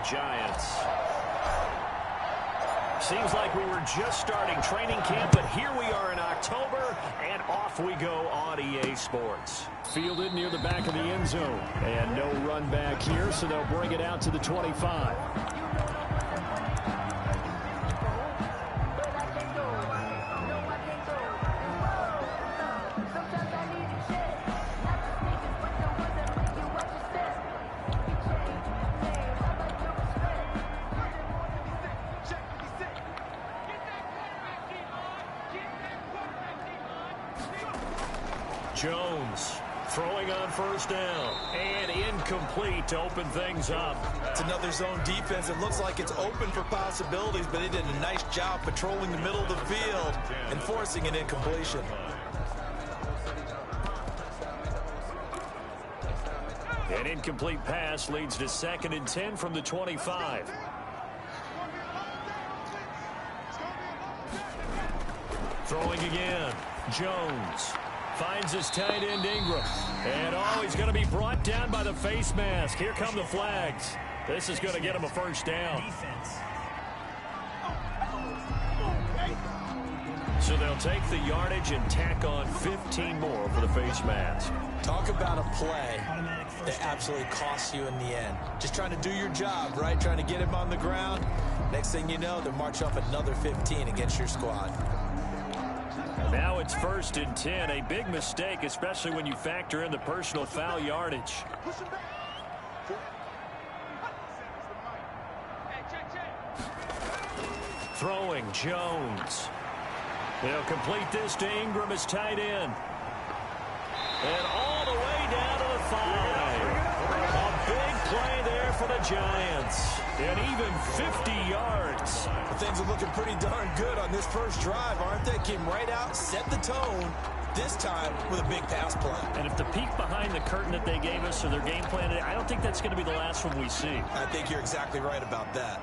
Giants. Seems like we were just starting training camp, but here we are in October, and off we go on EA Sports. Fielded near the back of the end zone. And no run back here, so they'll bring it out to the 25. Jones throwing on first down and incomplete to open things up. It's another zone defense. It looks like it's open for possibilities, but they did a nice job patrolling the middle of the field and forcing an incompletion. An incomplete pass leads to 2nd and 10 from the 25. Throwing again. Jones finds his tight end Ingram. And he's going to be brought down by the face mask. Here come the flags. This is going to get him a first down. So they'll take the yardage and tack on 15 more for the face mask. Talk about a play that absolutely costs you in the end. Just trying to do your job, right? Trying to get him on the ground. Next thing you know, they'll march up another 15 against your squad. Now it's 1st and 10. A big mistake, especially when you factor in the personal foul yardage. Throwing Jones. They'll complete this to Ingram as tight end. And all the way down to the 5. A big play there for the Giants. And even 50 yards. Well, things are looking pretty darn good on this first drive, aren't they? Came right out, set the tone, this time with a big pass play. And if the peek behind the curtain that they gave us or their game plan, I don't think that's going to be the last one we see. I think you're exactly right about that.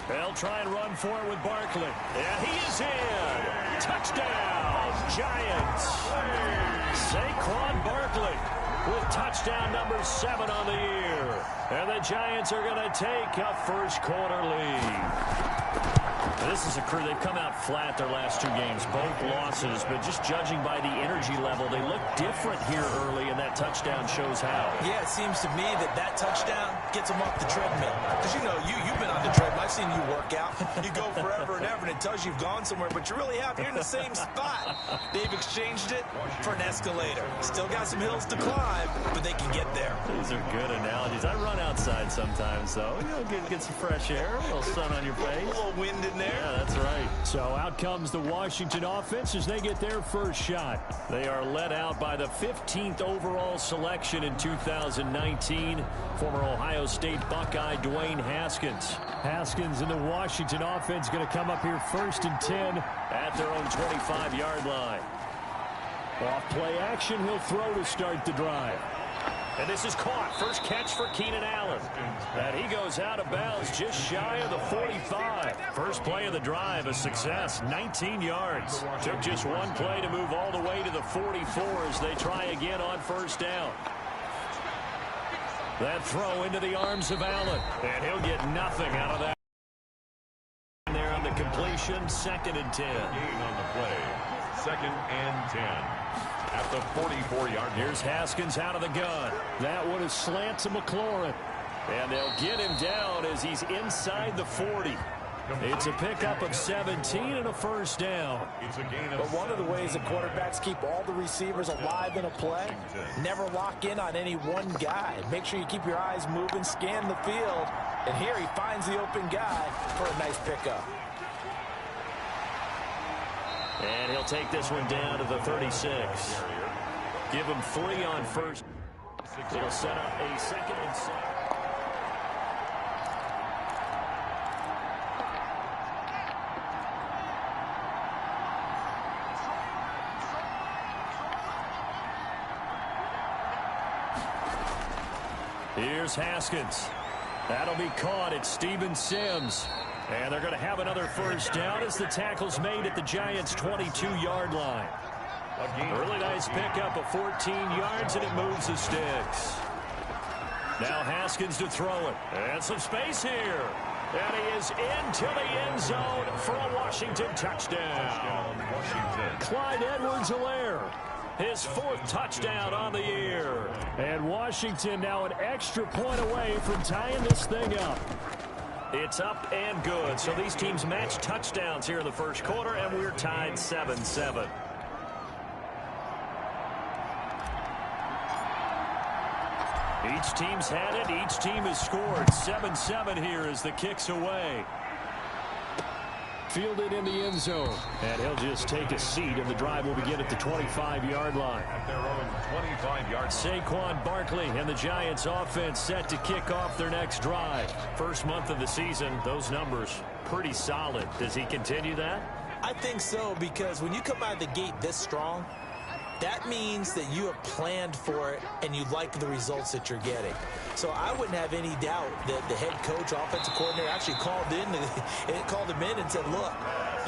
They'll try and run for it with Barkley. And he is in. Touchdown, Giants. Saquon Barkley with touchdown number 7 on the year. And the Giants are going to take a first quarter lead. This is a crew. They've come out flat their last 2 games, both losses, but just judging by the energy level, they look different here early, and that touchdown shows how. Yeah, it seems to me that touchdown gets them off the treadmill. Because, you know, you've been on the treadmill. I've seen you work out. You go forever and ever, and it tells you you've gone somewhere, but you really have. You're in the same spot. They've exchanged it for an escalator. Still got some hills to climb, but they can get there. These are good analogies. I run outside sometimes, though. You know, get some fresh air, a little sun on your face. A little wind in there. Yeah, that's right. So out comes the Washington offense as they get their first shot. They are led out by the 15th overall selection in 2019. Former Ohio State Buckeye Dwayne Haskins. Haskins and the Washington offense going to come up here 1st and 10 at their own 25-yard line. Off play action, he'll throw to start the drive. And this is caught. First catch for Keenan Allen. And he goes out of bounds just shy of the 45. First play of the drive, a success, 19 yards. Took just one play to move all the way to the 44 as they try again on first down. That throw into the arms of Allen. And he'll get nothing out of that. There on the completion, 2nd and 10. Gain on the play, 2nd and 10. At the 44-yard. Here's Haskins out of the gun. That one is slant to McLaurin. And they'll get him down as he's inside the 40. It's a pickup of 17 and a first down. But one of the ways that quarterbacks keep all the receivers alive in a play, never lock in on any one guy. Make sure you keep your eyes moving, scan the field. And here he finds the open guy for a nice pickup. And he'll take this one down to the 36. Give him 3 on first. It'll set up a 2nd and 7. Here's Haskins. That'll be caught at Steven Sims. And they're going to have another first down as the tackle's made at the Giants' 22-yard line. Really nice pickup of 14 yards, and it moves the sticks. Now Haskins to throw it. And some space here. And he is into the end zone for a Washington touchdown. Clyde Edwards-Helaire, his 4th touchdown on the year. And Washington now an extra point away from tying this thing up. It's up and good. So these teams match touchdowns here in the first quarter, and we're tied 7-7. Each team's had it. Each team has scored. 7-7 here as the kick's away. Fielded in the end zone. And he'll just take a seat, and the drive will begin at the 25-yard line. At their own 25-yard. Saquon Barkley and the Giants offense set to kick off their next drive. First month of the season, those numbers pretty solid. Does he continue that? I think so, because when you come out of the gate this strong, that means that you have planned for it and you like the results that you're getting. So I wouldn't have any doubt that the head coach, offensive coordinator, actually called him in and said, look,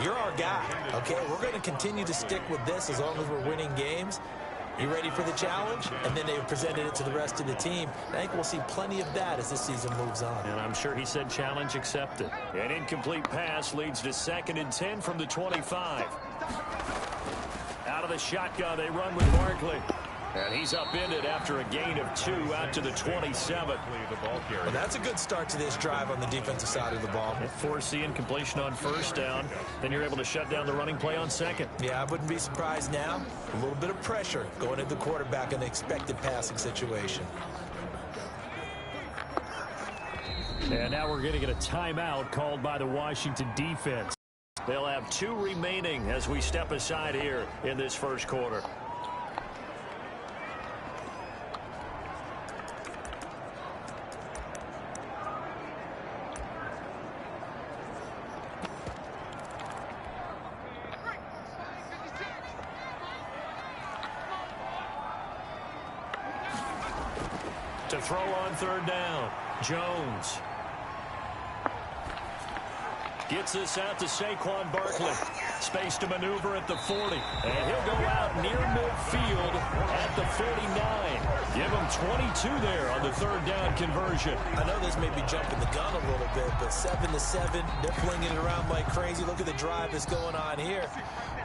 you're our guy, okay? We're going to continue to stick with this as long as we're winning games. You ready for the challenge? And then they presented it to the rest of the team. I think we'll see plenty of that as this season moves on. And I'm sure he said challenge accepted. An incomplete pass leads to 2nd and 10 from the 25. Out of the shotgun, they run with Barkley. And he's upended after a gain of 2 out to the 27. Well, that's a good start to this drive on the defensive side of the ball. Force the incompletion on 1st down. Then you're able to shut down the running play on 2nd. Yeah, I wouldn't be surprised now. A little bit of pressure going into the quarterback in an expected passing situation. And now we're going to get a timeout called by the Washington defense. They'll have 2 remaining as we step aside here in this first quarter. To throw on 3rd down, Jones. Gets this out to Saquon Barkley. Space to maneuver at the 40. And he'll go out near midfield at the 49. Give him 22 there on the 3rd down conversion. I know this may be jumping the gun a little bit, but 7-7, they're flinging it around like crazy. Look at the drive that's going on here.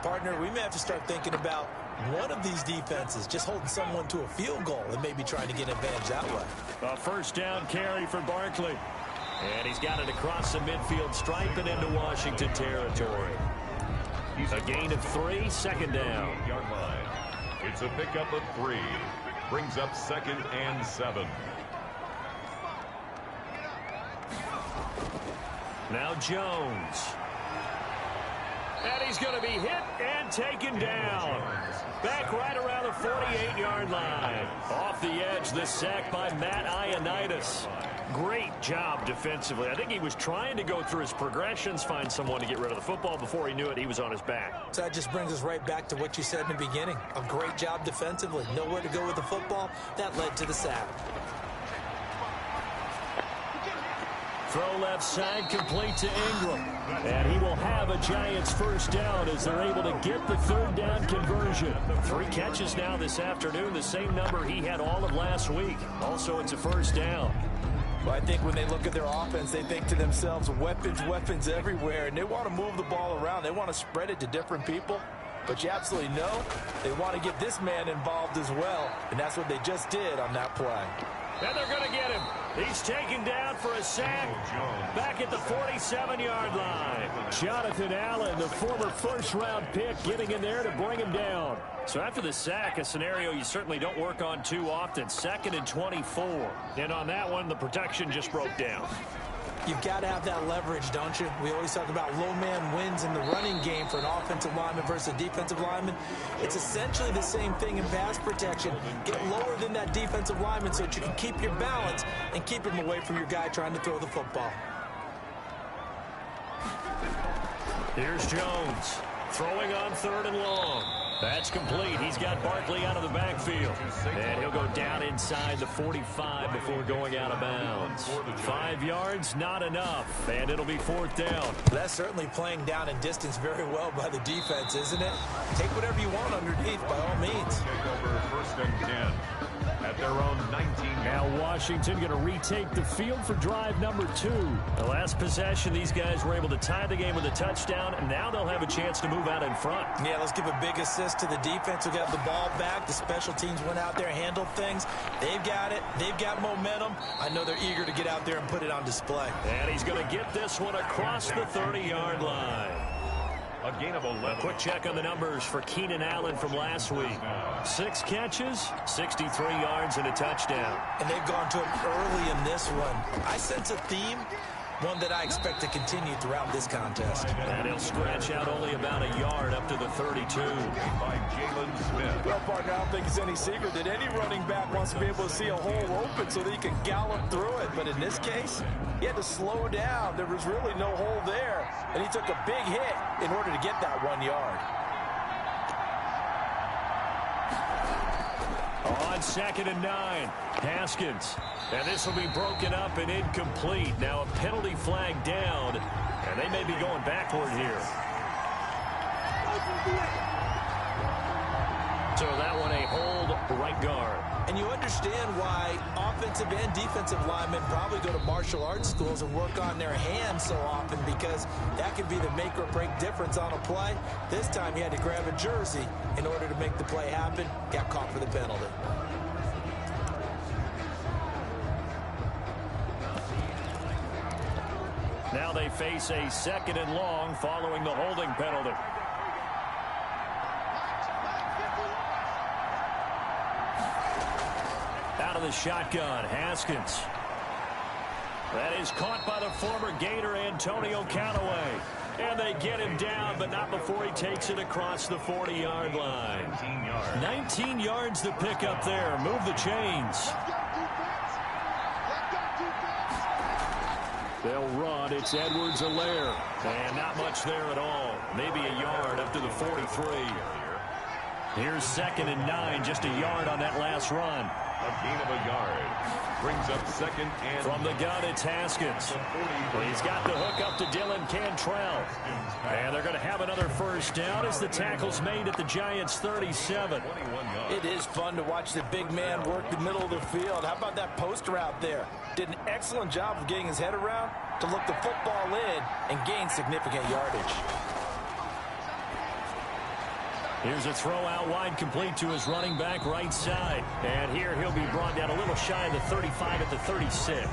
Partner, we may have to start thinking about one of these defenses just holding someone to a field goal and maybe trying to get an advantage that way. A 1st down carry for Barkley. And he's got it across the midfield stripe and into Washington territory. A gain of 3, 2nd down. It's a pickup of 3. Brings up 2nd and 7. Now Jones. And he's going to be hit and taken down. Back right around the 48-yard line. Off the edge, the sack by Matt Ioannidis. Great job defensively. I think he was trying to go through his progressions, find someone to get rid of the football. Before he knew it, he was on his back. So that just brings us right back to what you said in the beginning. A great job defensively. Nowhere to go with the football. That led to the sack. Throw left side, complete to Ingram. And he will have a Giants 1st down as they're able to get the 3rd down conversion. 3 catches now this afternoon, the same number he had all of last week. Also, it's a 1st down. Well, I think when they look at their offense, they think to themselves, weapons everywhere, and they want to move the ball around. They want to spread it to different people. But you absolutely know they want to get this man involved as well, and that's what they just did on that play. And they're going to get him. He's taken down for a sack back at the 47-yard line. Jonathan Allen, the former 1st-round pick, getting in there to bring him down. So after the sack, a scenario you certainly don't work on too often. 2nd and 24. And on that one, the protection just broke down. You've got to have that leverage, don't you? We always talk about low man wins in the running game for an offensive lineman versus a defensive lineman. It's essentially the same thing in pass protection. Get lower than that defensive lineman so that you can keep your balance and keep him away from your guy trying to throw the football. Here's Jones throwing on 3rd and long. That's complete. He's got Barkley out of the backfield. And he'll go down inside the 45 before going out of bounds. 5 yards, not enough. And it'll be 4th down. That's certainly playing down in distance very well by the defense, isn't it? Take whatever you want underneath, by all means. Take over 1st and 10 at their own 19. Now Washington going to retake the field for drive number 2. The last possession, these guys were able to tie the game with a touchdown, and now they'll have a chance to move out in front. Yeah, let's give a big assist to the defense who got the ball back. The special teams went out there, handled things. They've got it. They've got momentum. I know they're eager to get out there and put it on display. And he's going to get this one across the 30-yard line. A gain of 11. Quick check on the numbers for Keenan Allen from last week. 6 catches, 63 yards, and a touchdown. And they've gone to him early in this one. I sense a theme, one that I expect to continue throughout this contest. And he'll stretch out only about a yard up to the 32. By Jalen Smith. Well, partner, I don't think it's any secret that any running back wants to be able to see a hole open so that he can gallop through it. But in this case, he had to slow down. There was really no hole there. And he took a big hit in order to get that 1 yard. On 2nd and 9, Haskins. And this will be broken up and incomplete. Now a penalty flag down, and they may be going backward here. So that one a hold right guard. And you understand why offensive and defensive linemen probably go to martial arts schools and work on their hands so often, because that could be the make or break difference on a play. This time he had to grab a jersey in order to make the play happen. Got caught for the penalty. Now they face a 2nd and long following the holding penalty. Out of the shotgun, Haskins. That is caught by the former Gator Antonio Callaway. And they get him down, but not before he takes it across the 40-yard line. 19 yards to pick up there. Move the chains. They'll run. It's Edwards-Helaire. And not much there at all. Maybe a yard up to the 43. Here's 2nd and 9. Just a yard on that last run. A gain of a yard. Brings up 2nd and... From the gun, it's Haskins. He's got the hook up to Dylan Cantrell. And they're going to have another first down as the tackle's made at the Giants' 37. It is fun to watch the big man work the middle of the field. How about that post route there? Did an excellent job of getting his head around to look the football in and gain significant yardage. Here's a throw out wide, complete to his running back right side. And here he'll be brought down a little shy of the 35 at the 36.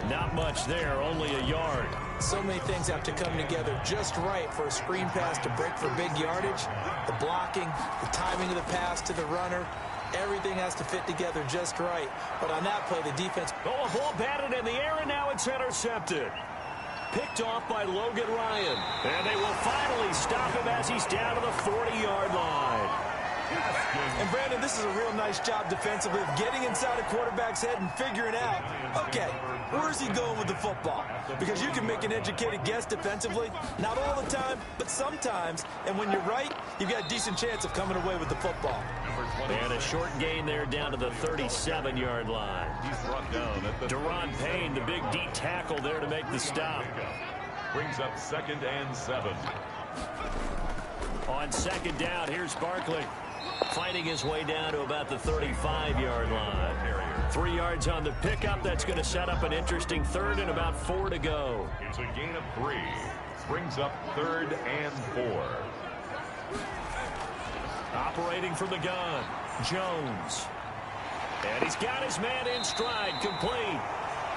Not much there, only a yard. So many things have to come together just right for a screen pass to break for big yardage. The blocking, the timing of the pass to the runner, everything has to fit together just right. But on that play, the defense... Oh, a ball batted in the air, and now it's intercepted. Picked off by Logan Ryan. And they will finally stop him as he's down to the 40-yard line. And Brandon, this is a real nice job defensively of getting inside a quarterback's head and figuring out, okay, where's he going with the football? Because you can make an educated guess defensively, not all the time, but sometimes. And when you're right, you've got a decent chance of coming away with the football. And a short gain there down to the 37-yard line. He's brought down at the... Deron Payne, the big D tackle there to make the stop. Brings up 2nd and 7. On 2nd down, here's Barkley. Fighting his way down to about the 35-yard line. 3 yards on the pickup. That's going to set up an interesting 3rd and about 4 to go. It's a gain of 3. Brings up 3rd and 4. Operating from the gun, Jones. And he's got his man in stride, complete.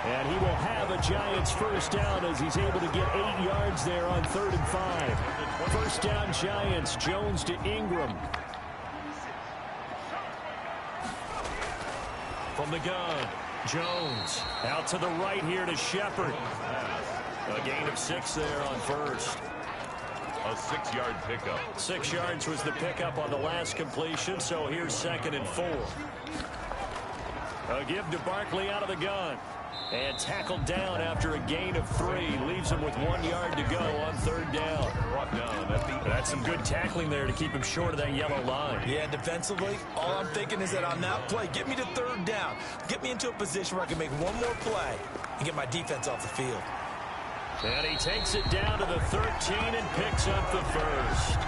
And he will have a Giants first down as he's able to get 8 yards there on 3rd and 5. First down, Giants. Jones to Ingram. From the gun, Jones. Out to the right here to Shepard. A gain of 6 there on first. A 6-yard pickup. 6 yards was the pickup on the last completion, so here's 2nd and 4. A give to Barkley out of the gun. And tackled down after a gain of 3. Leaves him with 1 yard to go on 3rd down. Brought down at the... That's some good tackling there to keep him short of that yellow line. Yeah, defensively, all I'm thinking is that on that play, get me to 3rd down. Get me into a position where I can make one more play and get my defense off the field. And he takes it down to the 13 and picks up the first.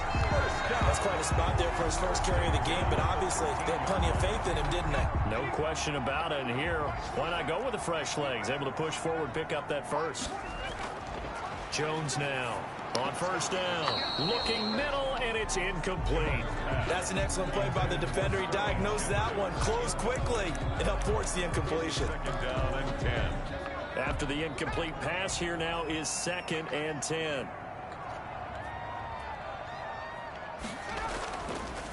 That's quite a spot there for his first carry of the game, but obviously they had plenty of faith in him, didn't they? No question about it. And here, why not go with the fresh legs? Able to push forward, pick up that first. Jones now on first down. Looking middle, and it's incomplete. That's an excellent play by the defender. He diagnosed that one, closed quickly, and upports the incompletion. Second down and 10. After the incomplete pass, here now is 2nd and 10.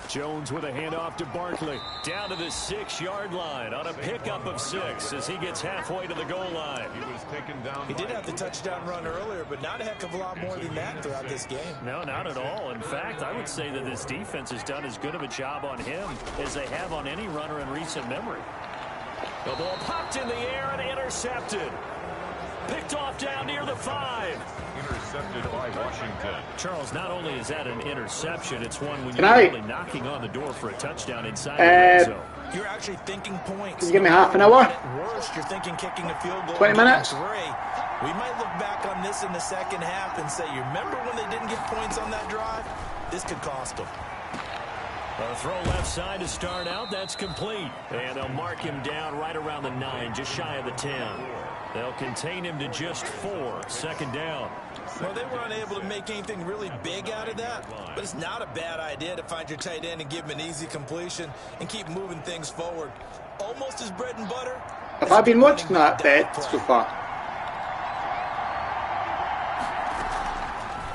Jones with a handoff to Barkley. Down to the 6-yard line on a pickup of 6 as he gets halfway to the goal line. He was taken down. He did have the touchdown run earlier, but not a heck of a lot more than that throughout this game. No, not at all. In fact, I would say that this defense has done as good of a job on him as they have on any runner in recent memory. The ball popped in the air and intercepted. Picked off down near the 5. Intercepted by Washington. Charles, not only is that an interception, it's one when Can you're I- really knocking on the door for a touchdown inside the red zone. You're actually thinking points. Can you give me half an hour? At worst, you're thinking kicking a field goal. 20 minutes? 3. We might look back on this in the second half and say, you remember when they didn't get points on that drive? This could cost them. A throw left side to start out. That's complete. And they'll mark him down right around the 9, just shy of the 10. They'll contain him to just 4. 2nd down. Well, they were unable to make anything really big out of that, but it's not a bad idea to find your tight end and give him an easy completion and keep moving things forward. Almost his bread and butter. Have I been watching that bet so far?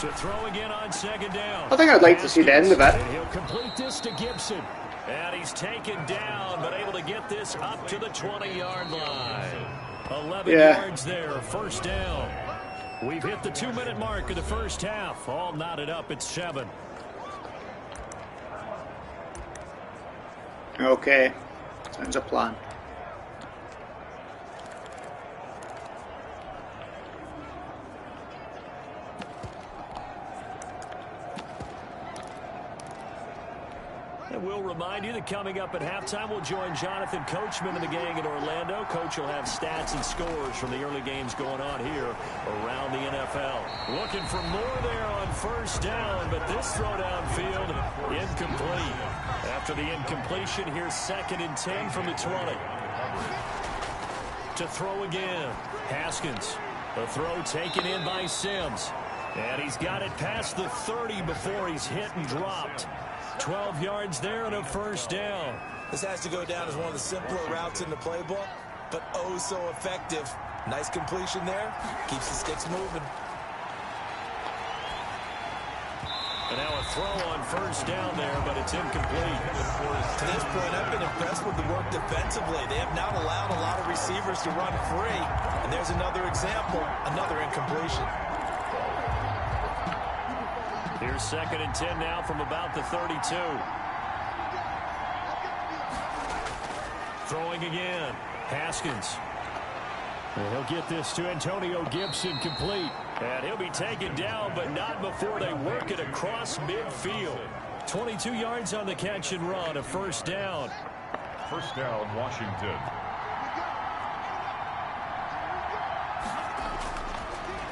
To throw again on 2nd down. I think I'd like to see the end of it. And he'll complete this to Gibson. And he's taken down, but able to get this up to the 20-yard line. 11 yards there, 1st down. We've hit the 2-minute mark of the first half. All knotted up at 7. Okay. Sounds a plan. And we'll remind you that coming up at halftime, we'll join Jonathan Coachman and the gang in Orlando. Coach will have stats and scores from the early games going on here around the NFL. Looking for more there on 1st down, but this throw downfield incomplete. After the incompletion, here's 2nd and 10 from the 20. To throw again, Haskins. The throw taken in by Sims. And he's got it past the 30 before he's hit and dropped. 12 yards there and a 1st down. This has to go down as one of the simpler routes in the playbook, but oh so effective. Nice completion there. Keeps the sticks moving. And now a throw on 1st down there, but it's incomplete. To this point, I've been impressed with the work defensively. They have not allowed a lot of receivers to run free. And there's another example, another incompletion. Here's 2nd and 10 now from about the 32. Throwing again. Haskins. And he'll get this to Antonio Gibson complete. And he'll be taken down, but not before they work it across midfield. 22 yards on the catch and run, a 1st down. 1st down, Washington.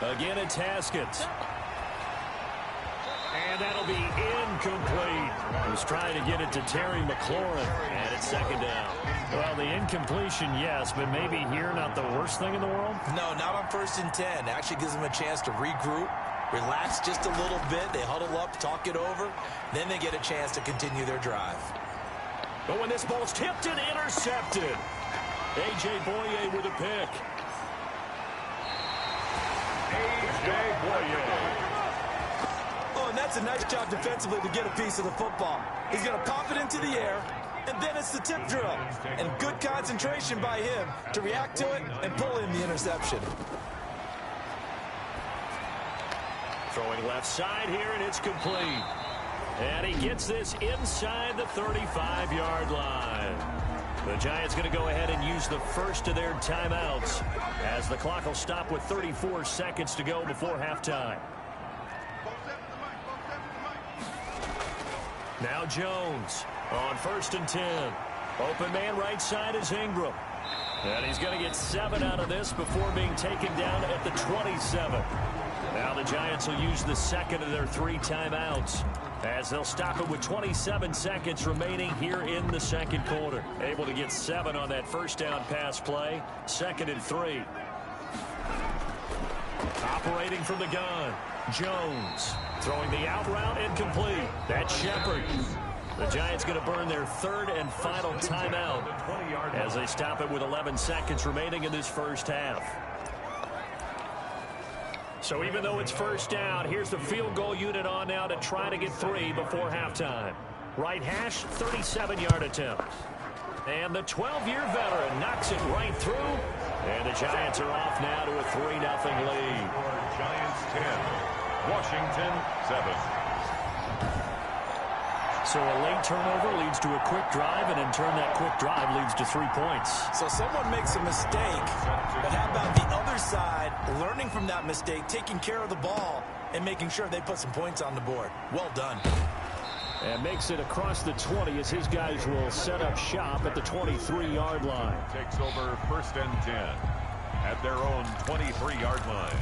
Again, it's Haskins. And that'll be incomplete. He was trying to get it to Terry McLaurin, and it's 2nd down. Well, the incompletion, yes, but maybe here not the worst thing in the world? No, not on 1st and 10. Actually gives them a chance to regroup, relax just a little bit. They huddle up, talk it over. Then they get a chance to continue their drive. But when this ball's tipped and intercepted, A.J. Boye with a pick. A.J. Boye. Oh, and that's a nice job defensively to get a piece of the football. He's going to pop it into the air, and then it's the tip drill. And good concentration by him to react to it and pull in the interception. Throwing left side here, and it's complete. And he gets this inside the 35-yard line. The Giants going to go ahead and use the first of their timeouts as the clock will stop with 34 seconds to go before halftime. Now Jones on 1st and 10. Open man right side is Ingram. And he's going to get 7 out of this before being taken down at the 27. Now the Giants will use the second of their 3 timeouts as they'll stop it with 27 seconds remaining here in the second quarter. Able to get 7 on that first down pass play. 2nd and 3. Operating from the gun. Jones throwing the out route incomplete. That's Shepard. The Giants going to burn their 3rd and final timeout as they stop it with 11 seconds remaining in this first half. So even though it's first down, here's the field goal unit on now to try to get 3 before halftime. Right hash, 37-yard attempt. And the 12-year veteran knocks it right through. And the Giants are off now to a 3-0 lead. Giants 10, Washington 7. So a late turnover leads to a quick drive, and in turn that quick drive leads to 3 points. So someone makes a mistake, but how about the other side learning from that mistake, taking care of the ball, and making sure they put some points on the board? Well done. And makes it across the 20 as his guys will set up shop at the 23-yard line. Takes over 1st and 10 at their own 23-yard line.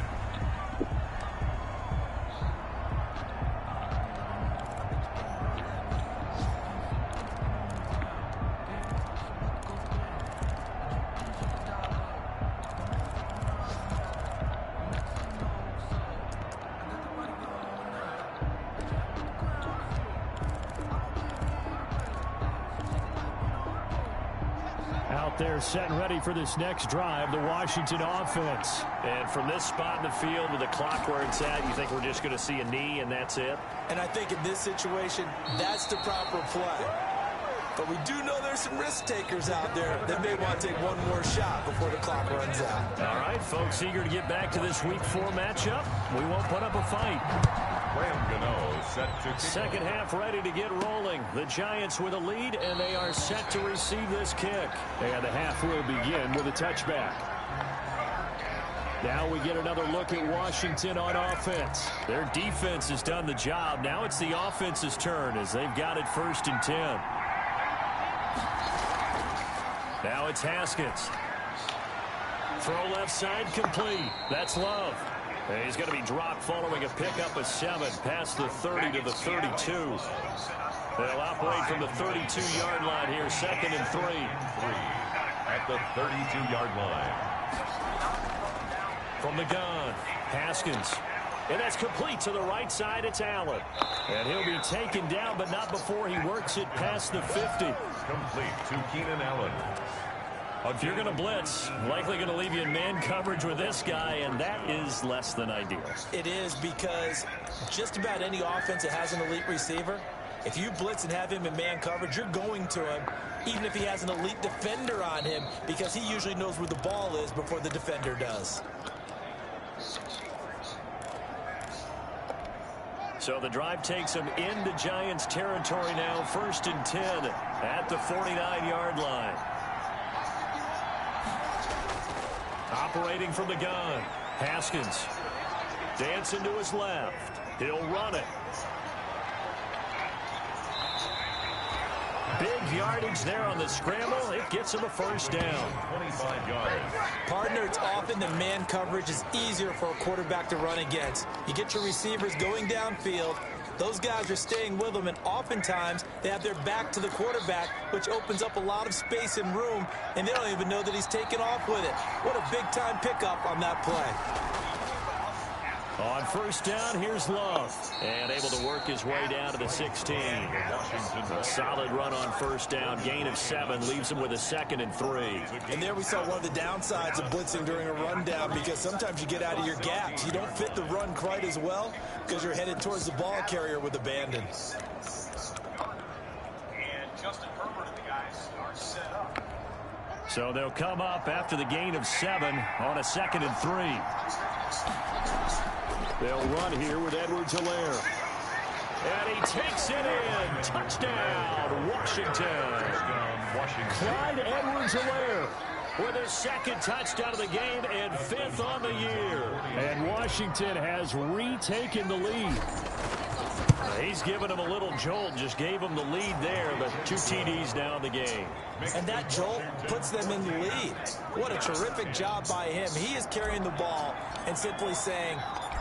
They're set and ready for this next drive, the Washington offense. And from this spot in the field with the clock where it's at, you think we're just going to see a knee and that's it? And I think in this situation, that's the proper play. But we do know there's some risk takers out there that may want to take one more shot before the clock runs out. All right, folks, eager to get back to this Week 4 matchup. We won't put up a fight. Set to second half ready to get rolling. The Giants with a lead, and they are set to receive this kick. And the half will begin with a touchback. Now we get another look at Washington on offense. Their defense has done the job. Now it's the offense's turn as they've got it 1st and 10. Now it's Haskins. Throw left side complete. That's Love. And he's going to be dropped following a pickup of 7 past the 30 to the 32. They'll operate from the 32-yard line here, 2nd and 3. At the 32-yard line. From the gun, Haskins. And that's complete to the right side. It's Allen. And he'll be taken down, but not before he works it past the 50. Complete to Keenan Allen. If you're going to blitz, likely going to leave you in man coverage with this guy, and that is less than ideal. It is, because just about any offense that has an elite receiver, if you blitz and have him in man coverage, you're going to him, even if he has an elite defender on him, because he usually knows where the ball is before the defender does. So the drive takes him into Giants territory now, 1st and 10 at the 49-yard line. Operating from the gun, Haskins. Dancing to his left. He'll run it. Big yardage there on the scramble. It gets him a 1st down. 25 yards. Partner, it's often the man coverage is easier for a quarterback to run against. You get your receivers going downfield. Those guys are staying with them, and oftentimes they have their back to the quarterback, which opens up a lot of space and room, and they don't even know that he's taken off with it. What a big-time pickup on that play. On 1st down, here's Love. And able to work his way down to the 16. A solid run on 1st down. Gain of 7 leaves him with a 2nd and 3. And there we saw one of the downsides of blitzing during a rundown, because sometimes you get out of your gaps. You don't fit the run quite as well because you're headed towards the ball carrier with abandon. And Justin Herbert and the guys are set up. So they'll come up after the gain of 7 on a 2nd and 3. They'll run here with Edwards-Helaire. And he takes it in. Touchdown, Washington. Clyde Edwards-Helaire with his 2nd touchdown of the game and 5th on the year. And Washington has retaken the lead. He's given him a little jolt, just gave him the lead there, but 2 TDs now in the game. And that jolt puts them in the lead. What a terrific job by him. He is carrying the ball and simply saying,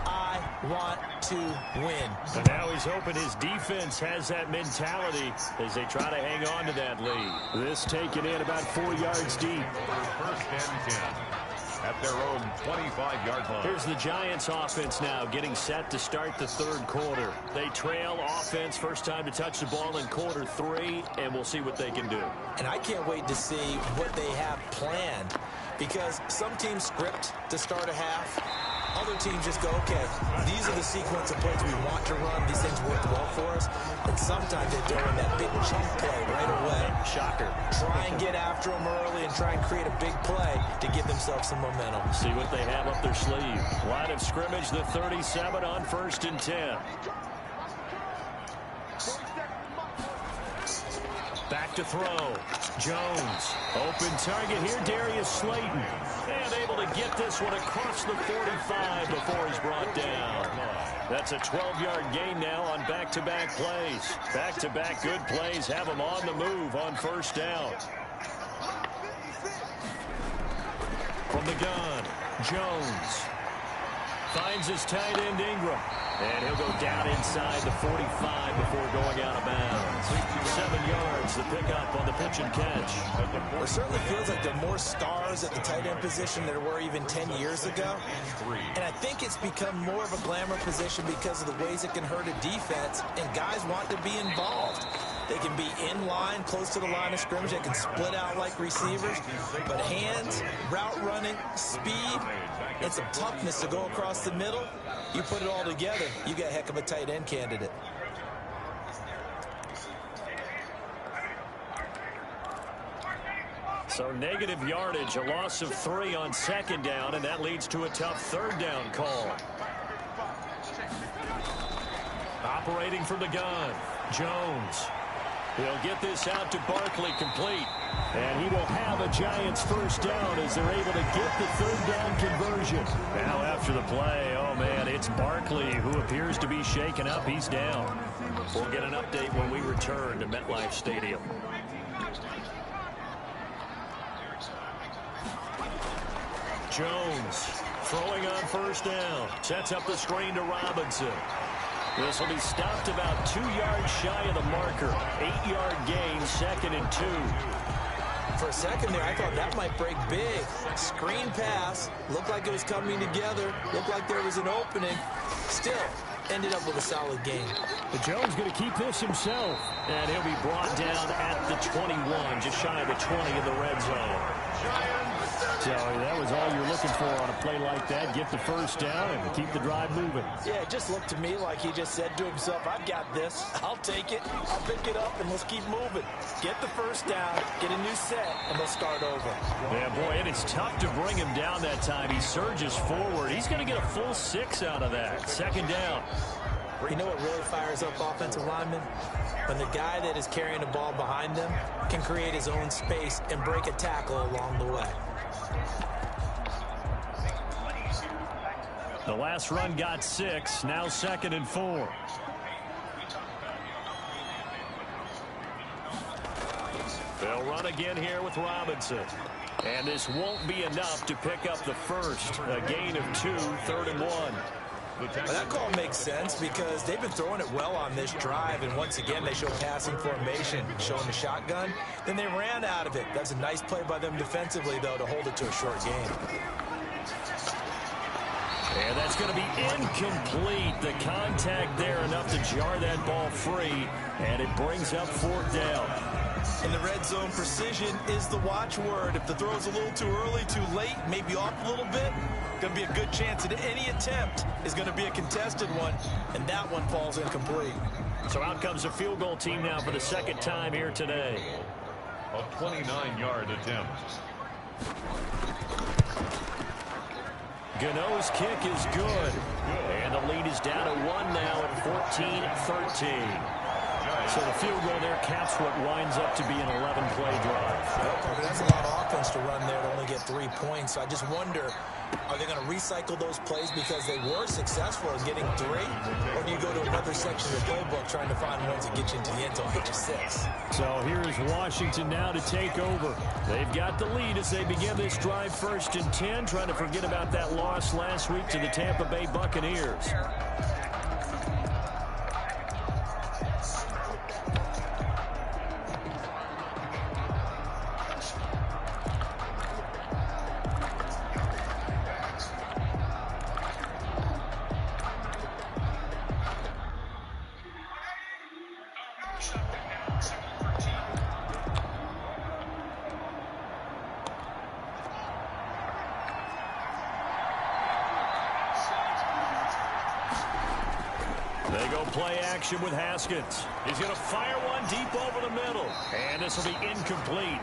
I want to win. And now he's hoping his defense has that mentality as they try to hang on to that lead. This taken in about 4 yards deep. First and 10 at their own 25-yard line. Here's the Giants offense now getting set to start the 3rd quarter. They trail offense, first time to touch the ball in quarter 3, and we'll see what they can do. And I can't wait to see what they have planned, because some teams script to start a half. Other teams just go, okay, these are the sequence of plays we want to run. These things work well for us. And sometimes they throw in that big chunk play right away. Shocker. Try and get after them early and try and create a big play to give themselves some momentum. See what they have up their sleeve. Line of scrimmage, the 37 on 1st and 10. Back to throw. Jones. Open target here, Darius Slayton. And able to get this one across the 45 before he's brought down. That's a 12-yard gain now on back-to-back plays. Back-to-back good plays have him on the move on 1st down. From the gun, Jones. Finds his tight end Ingram. And he'll go down inside the 45 before going out of bounds. 7 yards, the pickup on the pitch and catch. It certainly feels like there are more stars at the tight end position than there were even 10 years ago. And I think it's become more of a glamour position because of the ways it can hurt a defense, and guys want to be involved. They can be in line, close to the line of scrimmage. They can split out like receivers. But hands, route running, speed, and some toughness to go across the middle, you put it all together, you got a heck of a tight end candidate. So negative yardage, a loss of 3 on 2nd down, and that leads to a tough 3rd down call. Operating from the gun, Jones. He'll get this out to Barkley, complete. And he will have a Giants 1st down as they're able to get the 3rd down conversion. Now after the play, oh man, it's Barkley who appears to be shaken up. He's down. We'll get an update when we return to MetLife Stadium. Jones throwing on 1st down. Sets up the screen to Robinson. This will be stopped about 2 yards shy of the marker. 8-yard gain, 2nd and 2. For a second there, I thought that might break big. Screen pass. Looked like it was coming together. Looked like there was an opening. Still, ended up with a solid game. But Jones going to keep this himself. And he'll be brought down at the 21, just shy of the 20 in the red zone. So that was all you're looking for on a play like that. Get the 1st down and keep the drive moving. Yeah, it just looked to me like he just said to himself, I've got this. I'll take it. I'll pick it up, and let's keep moving. Get the 1st down, get a new set, and they'll start over. Yeah, boy, it is tough to bring him down that time. He surges forward. He's going to get a full 6 out of that. 2nd down. You know what really fires up offensive linemen? When the guy that is carrying the ball behind them can create his own space and break a tackle along the way. The last run got 6, now 2nd and 4. They'll run again here with Robinson. And this won't be enough to pick up the 1st. A gain of 2, 3rd and 1. Well, that call makes sense because they've been throwing it well on this drive, and once again they show passing formation, showing the shotgun. Then they ran out of it. That's a nice play by them defensively, though, to hold it to a short game. And that's going to be incomplete. The contact there enough to jar that ball free, and it brings up 4th down. In the red zone, precision is the watchword. If the throw's a little too early, too late, maybe off a little bit, going to be a good chance that any attempt is going to be a contested one, and that one falls incomplete. So out comes a field goal team now for the 2nd time here today. A 29-yard attempt. Gano's kick is good. And the lead is down to 1 now at 14-13. So the field goal there caps what winds up to be an 11-play drive. That's a lot of offense to run there to only get 3 points. So I just wonder, are they going to recycle those plays because they were successful in getting 3? Or do you go to another section of the playbook trying to find ones that get you into the end zone, get you 6? So here's Washington now to take over. They've got the lead as they begin this drive 1st and 10, trying to forget about that loss last week to the Tampa Bay Buccaneers. They go play action with Haskins. He's going to fire one deep over the middle. And this will be incomplete.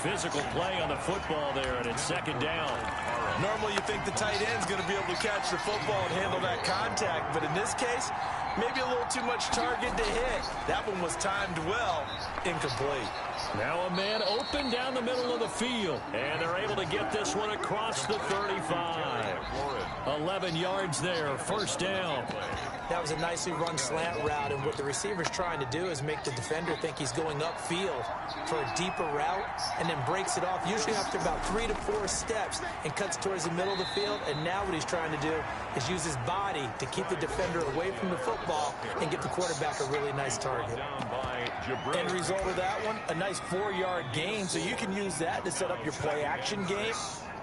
Physical play on the football there, and it's 2nd down. Normally you think the tight end's going to be able to catch the football and handle that contact, but in this case, maybe a little too much target to hit. That one was timed well. Incomplete. Now a man open down the middle of the field, and they're able to get this one across the 35. 11 yards there, 1st down. That was a nicely run slant route, and what the receiver's trying to do is make the defender think he's going upfield for a deeper route, and then breaks it off, usually after about 3 to 4 steps, and cuts towards the middle of the field. And now what he's trying to do is use his body to keep the defender away from the football and get the quarterback a really nice target. End result of that one, a nice 4-yard gain, so you can use that to set up your play-action game,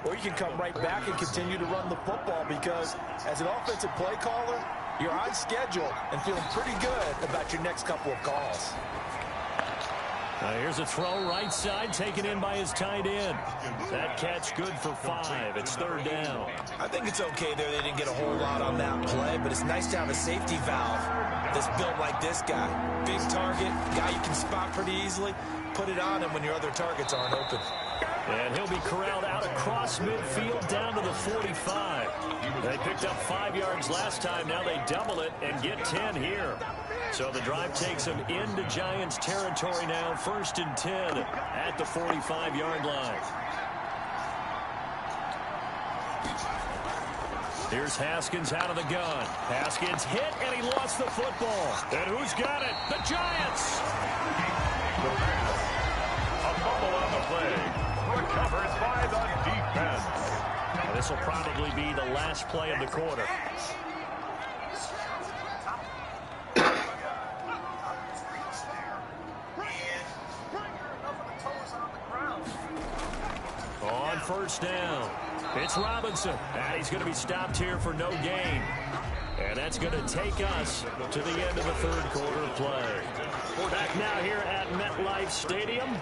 or you can come right back and continue to run the football, because as an offensive play caller, you're on schedule and feeling pretty good about your next couple of calls. Here's a throw right side, taken in by his tight end. That catch good for 5. It's 3rd down. I think it's okay there. They didn't get a whole lot on that play, but it's nice to have a safety valve that's built like this guy. Big target, guy you can spot pretty easily. Put it on him when your other targets aren't open. And he'll be corralled out across midfield down to the 45. They picked up 5 yards last time. Now they double it and get 10 here. So the drive takes them into Giants territory now. 1st and 10 at the 45-yard line. Here's Haskins out of the gun. Haskins hit, and he lost the football. And who's got it? The Giants! A fumble on the play. Recovered by the defense. And this will probably be the last play of the quarter. On 1st down, it's Robinson. And he's going to be stopped here for no gain. And that's going to take us to the end of the 3rd quarter of play. We're back now here at MetLife Stadium.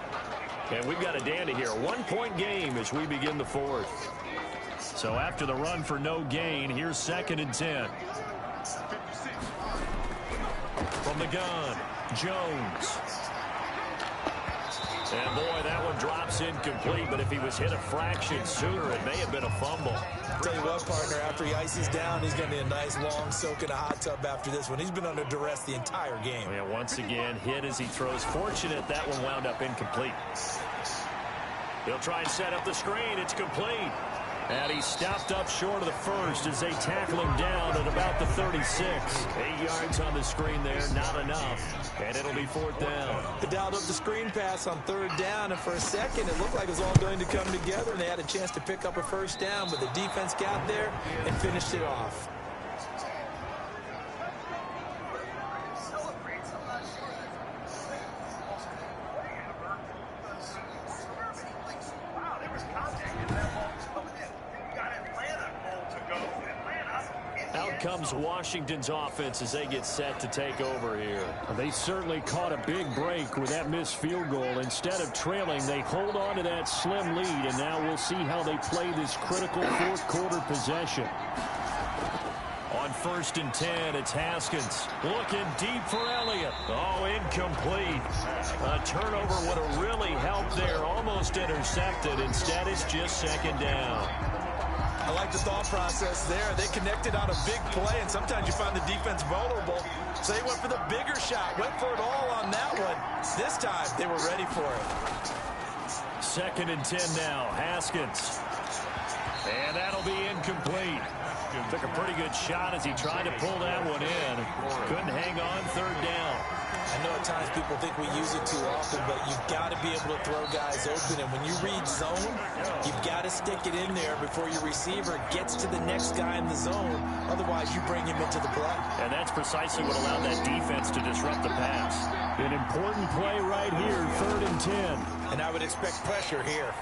And we've got a dandy here. 1-point game as we begin the 4th. So after the run for no gain, here's 2nd and 10. From the gun, Jones. And boy, that one drops incomplete, but if he was hit a fraction sooner, it may have been a fumble. Tell you what, partner, after he ices down, he's going to need a nice long soak in a hot tub after this one. He's been under duress the entire game. Yeah, once again, hit as he throws. Fortunate that one wound up incomplete. He'll try and set up the screen. It's complete. And he stopped up short of the first as they tackle him down at about the 36. 8 yards on the screen there, not enough. And it'll be 4th down. They dialed up the screen pass on 3rd down, and for a second it looked like it was all going to come together, and they had a chance to pick up a 1st down, but the defense got there and finished it off. Out comes Washington's offense as they get set to take over here. They certainly caught a big break with that missed field goal. Instead of trailing, they hold on to that slim lead, and now we'll see how they play this critical 4th quarter possession. On 1st and 10, it's Haskins. Looking deep for Elliott. Oh, incomplete. A turnover would have really helped there. Almost intercepted. Instead, it's just 2nd down. I like the thought process there. They connected on a big play, and sometimes you find the defense vulnerable. So they went for the bigger shot, went for it all on that one. This time, they were ready for it. 2nd and 10 now. Haskins. And that'll be incomplete. Took a pretty good shot as he tried to pull that one in. Couldn't hang on. 3rd down. I know at times people think we use it too often, but you've got to be able to throw guys open. And when you read zone, you've got to stick it in there before your receiver gets to the next guy in the zone. Otherwise, you bring him into the play. And that's precisely what allowed that defense to disrupt the pass. An important play right here, 3rd and 10. And I would expect pressure here.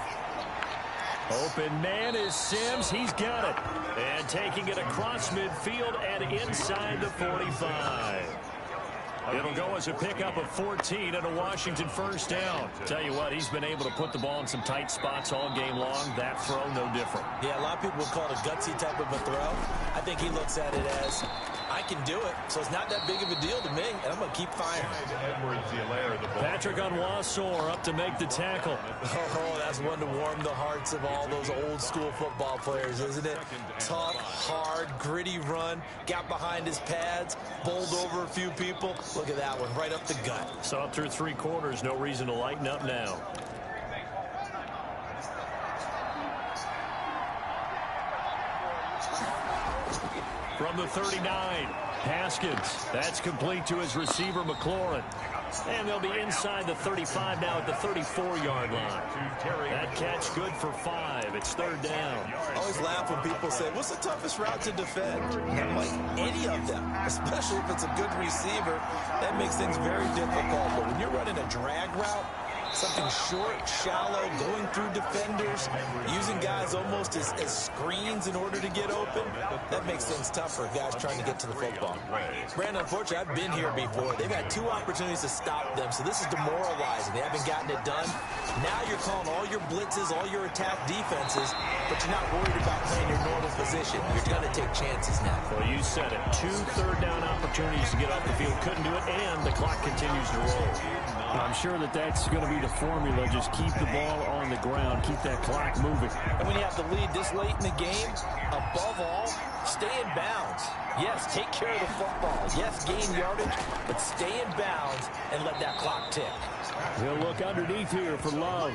Open man is Sims. He's got it. And taking it across midfield and inside the 45. It'll go as a pickup of 14 and a Washington 1st down. Tell you what, he's been able to put the ball in some tight spots all game long. That throw, no different. Yeah, a lot of people would call it a gutsy type of a throw. I think he looks at it as, I can do it, so it's not that big of a deal to me, and I'm going to keep firing. Patrick Onwuasor up to make the tackle. Oh, that's one to warm the hearts of all those old school football players, isn't it? Tough, hard, gritty run, got behind his pads, bowled over a few people. Look at that one, right up the gut. Saw through 3 quarters, no reason to lighten up now. From the 39, Haskins. That's complete to his receiver, McLaurin. And they'll be inside the 35 now at the 34-yard line. That catch good for 5. It's 3rd down. I always laugh when people say, what's the toughest route to defend? And I'm like, any of them, especially if it's a good receiver, that makes things very difficult. But when you're running a drag route, something short, shallow, going through defenders, using guys almost as screens in order to get open, that makes things tough for guys trying to get to the football. Brandon, unfortunately, I've been here before. They've had 2 opportunities to stop them, so this is demoralizing. They haven't gotten it done. Now you're calling all your blitzes, all your attack defenses, but you're not worried about playing your normal position. You're going to take chances now. Well, you said it. 2 third-down opportunities to get off the field. Couldn't do it, and the clock continues to roll. I'm sure that's going to be the formula. Just keep the ball on the ground. Keep that clock moving. And when you have the lead this late in the game, above all, stay in bounds. Yes, take care of the football. Yes, gain yardage, but stay in bounds and let that clock tick. He'll look underneath here for Love.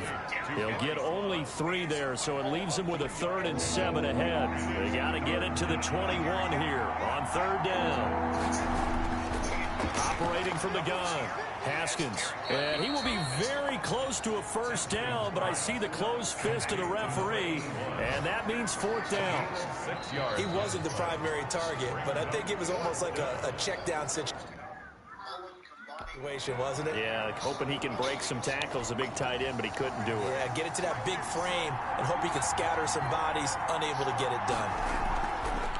He'll get only 3 there, so it leaves him with a 3rd and 7 ahead. They got to get it to the 21 here on 3rd down. Operating from the gun, Haskins. And he will be very close to a 1st down, but I see the closed fist of the referee, and that means 4th down. He wasn't the primary target, but I think it was almost like a check down situation, wasn't it? Yeah, hoping he can break some tackles, a big tight end, but he couldn't do it. Yeah, get it to that big frame and hope he can scatter some bodies, unable to get it done.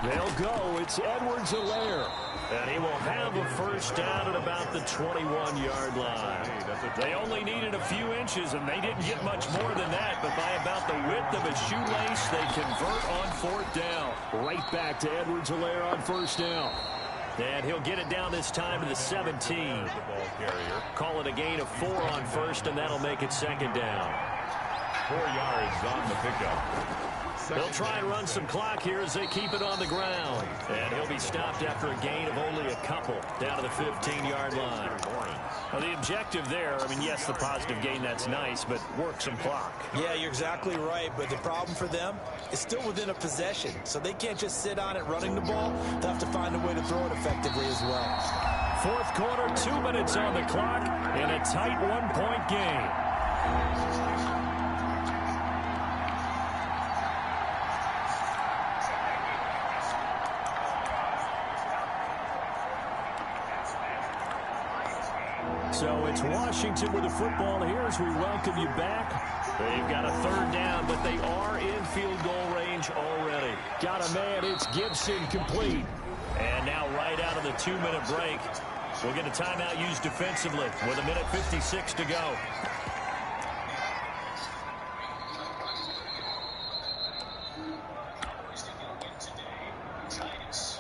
They'll go. It's Edwards-Helaire. And he will have a 1st down at about the 21-yard line. They only needed a few inches, and they didn't get much more than that. But by about the width of a shoelace, they convert on 4th down. Right back to Edwards-Helaire on 1st down. And he'll get it down this time to the 17. Call it a gain of 4 on 1st, and that'll make it 2nd down. 4 yards on the pickup. They'll try and run some clock here as they keep it on the ground. And he'll be stopped after a gain of only a couple down to the 15-yard line. Well, the objective there, I mean, yes, the positive gain, that's nice, but work some clock. Yeah, you're exactly right, but the problem for them is still within a possession, so they can't just sit on it running the ball. They'll have to find a way to throw it effectively as well. 4th quarter, 2 minutes on the clock, and a tight 1-point game. So it's Washington with the football here as we welcome you back. They've got a 3rd down, but they are in field goal range already. Got a man, it's Gibson, complete. And now right out of the 2-minute break, we'll get a timeout used defensively with 1:56 to go.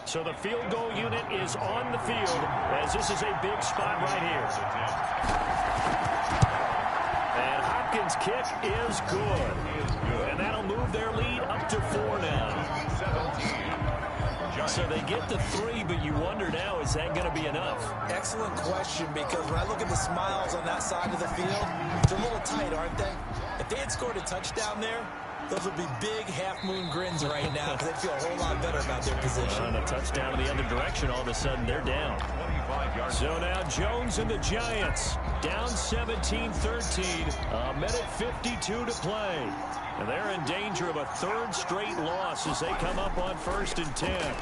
So the field goal unit is on the field as this is a big spot right here. And Hopkins' kick is good. And that'll move their lead up to 4 now. So they get the 3, but you wonder now, is that going to be enough? Excellent question, because when I look at the smiles on that side of the field, they're a little tight, aren't they? If they had scored a touchdown there, those would be big half-moon grins right now because they feel a whole lot better about their position. And a touchdown in the other direction, all of a sudden they're down. So now Jones and the Giants down 17-13, a minute 52 to play. And they're in danger of a third straight loss as they come up on 1st and 10.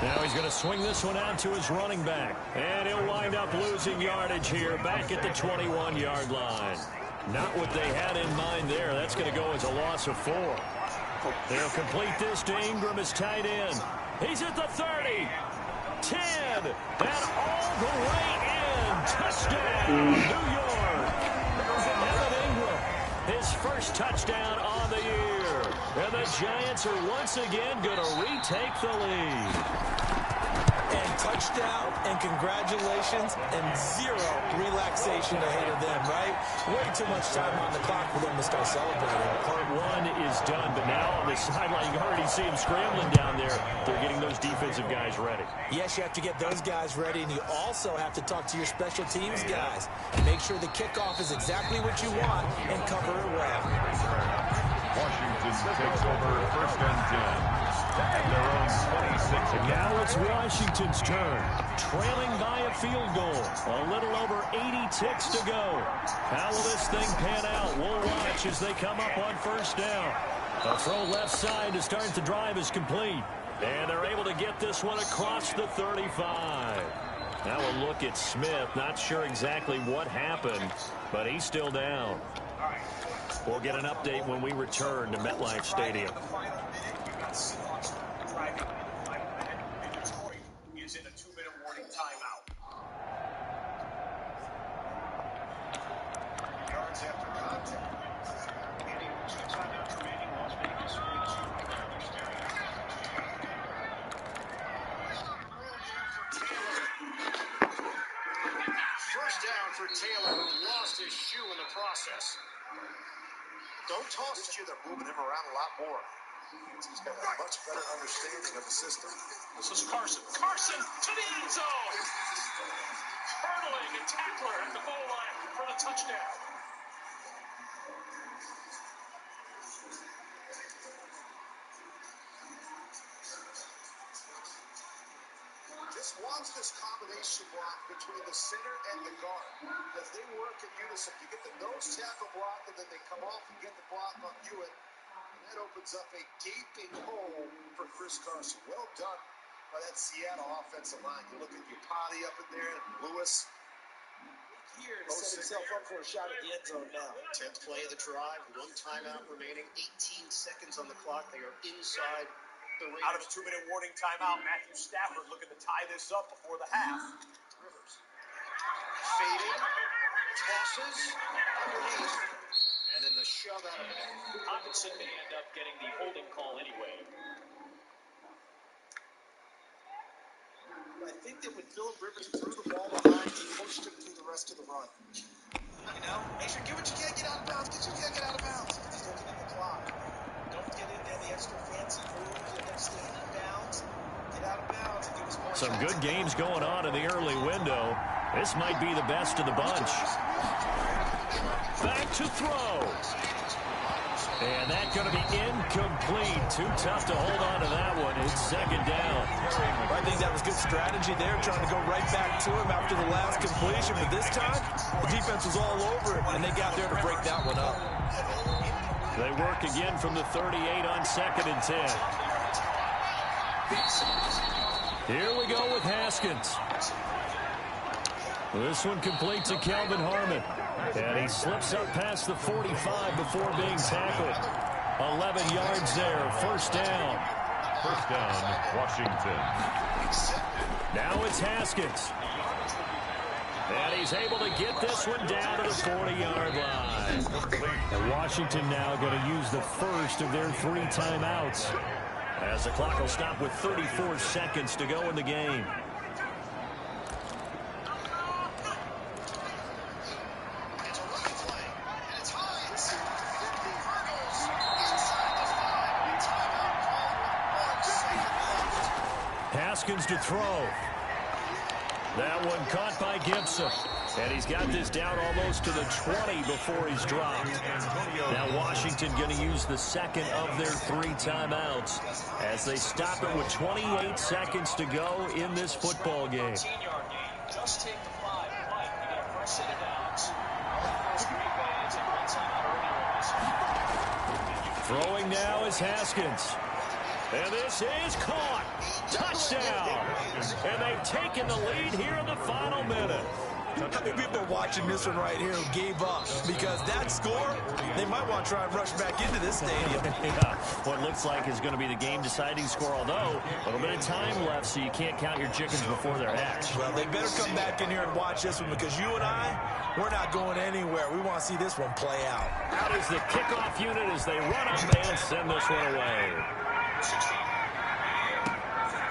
Now he's going to swing this one out to his running back. And he'll wind up losing yardage here back at the 21-yard line. Not what they had in mind there. That's going to go as a loss of 4. They'll complete this to Ingram as tight end. He's at the 30. 10. And all the way in. Touchdown, New York. Evan Ingram, his first touchdown on the year. And the Giants are once again going to retake the lead. And touchdown, and congratulations, and zero relaxation ahead of them, right? Way too much time on the clock for them to start celebrating. Part 1 is done, but now on the sideline, you can already see them scrambling down there. They're getting those defensive guys ready. Yes, you have to get those guys ready, and you also have to talk to your special teams guys. Make sure the kickoff is exactly what you want and cover it well. Washington takes over 1st and 10 at their own 26. And now it's Washington's turn, trailing by a field goal. A little over 80 ticks to go. How will this thing pan out? We'll watch as they come up on 1st down. A throw left side to start the drive is complete. And they're able to get this one across the 35. Now a look at Smith. Not sure exactly what happened, but he's still down. We'll get an update when we return to MetLife Stadium. Is in a 2-minute warning timeout. Yards after contact. Andy, 2 timeouts remaining. Las Vegas with 2. First down for Taylor, who lost his shoe in the process. Don't toss it. They're moving him around a lot more. He's got a much better understanding of the system. This is Carson. Carson to the end zone. Hurdling and tackler at the goal line for the touchdown. Just watch this combination block between the center and the guard. As they work in unison, you get the nose tackle block, and then they come off and get the block on Hewitt. That opens up a gaping hole for Chris Carson. Well done by that Seattle offensive line. You look at Upati up in there, Lewis. Here to set himself up for a shot at the end zone now. 10th play of the drive, 1 timeout remaining, 18 seconds on the clock. They are inside the Raiders. Out of a 2-minute warning timeout, Matthew Stafford looking to tie this up before the half. Rivers fading, tosses underneath. And then the shove out of it. Hawkinson may end up getting the holding call anyway. I think that when Phillip Rivers threw the ball behind, he pushed him through the rest of the run. You know, make sure get what you can, get out of bounds, get what you can, get out of bounds. He's looking at the clock. Don't get into the extra fancy moves and then stay in bounds. Get out of bounds and give us more. Some good games going on in the early window. This might be the best of the bunch. Back to throw. And that's going to be incomplete. Too tough to hold on to that one. It's 2nd down. I think that was good strategy there, trying to go right back to him after the last completion. But this time, the defense was all over it, and they got there to break that one up. They work again from the 38 on 2nd and 10. Here we go with Haskins. This one complete to Kelvin Harmon. And he slips up past the 45 before being tackled. 11 yards there, 1st down. 1st down, Washington. Now it's Haskins. And he's able to get this one down to the 40-yard line. And Washington now going to use the first of their 3 timeouts, as the clock will stop with 34 seconds to go in the game. Haskins to throw. That one caught by Gibson. And he's got this down almost to the 20 before he's dropped. Now Washington going to use the second of their 3 timeouts as they stop it with 28 seconds to go in this football game. Just take the 5. Mike, you got to press it downs. First 3 fans and 1 timeout early. Throwing now is Haskins. And this is caught. Touchdown. And they've taken the lead here in the final minute. How many people are watching this one right here who gave up? Because that score, they might want to try and rush back into this stadium. Yeah, what looks like is going to be the game-deciding score, although a little bit of time left, so you can't count your chickens before they're hatched. Well, they better come back in here and watch this one because you and I, we're not going anywhere. We want to see this one play out. Out is the kickoff unit as they run up and send this one away.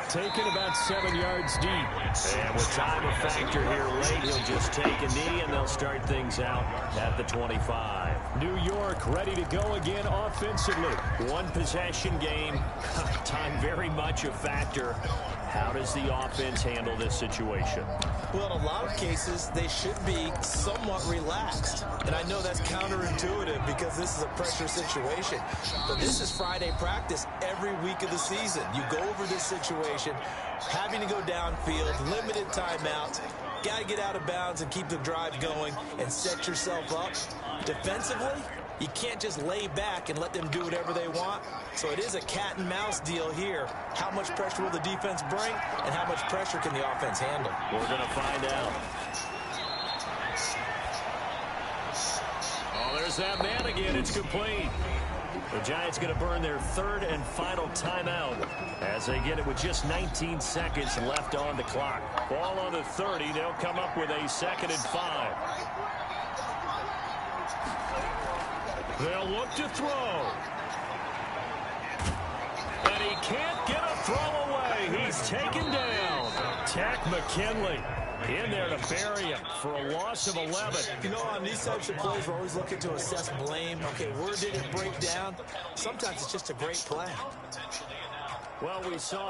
Taken about 7 yards deep. And with time a factor here late, he'll just take a knee, and they'll start things out at the 25. New York ready to go again offensively. One possession game. Time very much a factor. How does the offense handle this situation? Well, in a lot of cases, they should be somewhat relaxed. And I know that's counterintuitive because this is a pressure situation. But this is Friday practice every week of the season. You go over this situation, having to go downfield, limited timeouts, got to get out of bounds and keep the drive going and set yourself up. Defensively, you can't just lay back and let them do whatever they want. So it is a cat and mouse deal here. How much pressure will the defense bring, and how much pressure can the offense handle? We're going to find out. Oh, there's that man again. It's complete. The Giants going to burn their 3rd and final timeout as they get it with just 19 seconds left on the clock. Ball on the 30. They'll come up with a 2nd and 5. They'll look to throw. And he can't get a throw away. He's taken down. Takk McKinley in there to bury him for a loss of 11. You know, on these types of plays, we're always looking to assess blame. Okay, where did it break down? Sometimes it's just a great play. Well, we saw